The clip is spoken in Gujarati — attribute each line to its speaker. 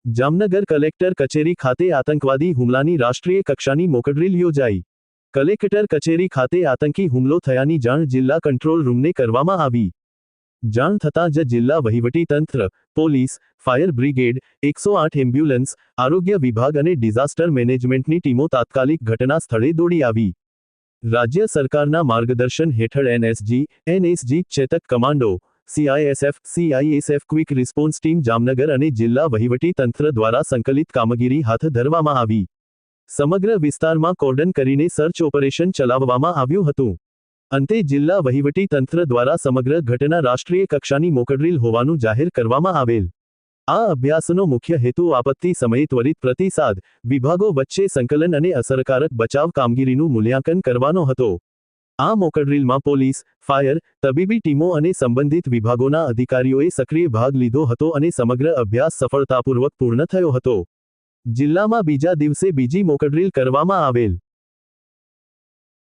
Speaker 1: જામનગર કલેક્ટર કચેરી ખાતે આતંકવાદી હુમલાની રાષ્ટ્રીય કક્ષાની મોકડ્રીલ યોજાઈ. કલેક્ટર કચેરી ખાતે આતંકી હુમલો થયાની જાણ જિલ્લા કંટ્રોલ રૂમને કરવામાં આવી. જાણ થતાં જ જિલ્લા વહીવટીતંત્ર, પોલીસ, ફાયર બ્રિગેડ, 108 એમ્બ્યુલન્સ, આરોગ્ય વિભાગ અને ડિઝાસ્ટર મેનેજમેન્ટની ટીમો તાત્કાલિક ઘટના સ્થળે દોડી આવી. રાજ્ય સરકારના માર્ગદર્શન હેઠળ NSG, Chetak commando, CISF quick response team Jamnagar અને જિલ્લા વહીવટી તંત્ર દ્વારા સંકલિત કામગીરી હાથ ધરવામાં આવી. સમગ્ર વિસ્તારમાં કોર્ડન કરીને સર્ચ ઓપરેશન ચલાવવામાં આવ્યું હતું. અંતે જિલ્લા વહીવટી તંત્ર દ્વારા સમગ્ર ઘટના રાષ્ટ્રીય કક્ષાની મોકડ્રીલ હોવાનું જાહેર કરવામાં આવેલ. આ અભ્યાસનો મુખ્ય હેતુ આપત્તિ સમયે ત્વરિત પ્રતિસાદ, વિભાગો વચ્ચે સંકલન અને અસરકારક બચાવ કામગીરીનું મૂલ્યાંકન કરવાનો હતો. આ મોકડ્રીલમાં પોલીસ, ફાયર, તબીબી ટીમો અને સંબંધિત વિભાગોના અધિકારીઓએ સક્રિય ભાગ લીધો હતો અને સમગ્ર અભ્યાસ સફળતાપૂર્વક પૂર્ણ થયો હતો. જિલ્લામાં બીજા દિવસે બીજી મોકડ્રીલ કરવામાં આવેલ.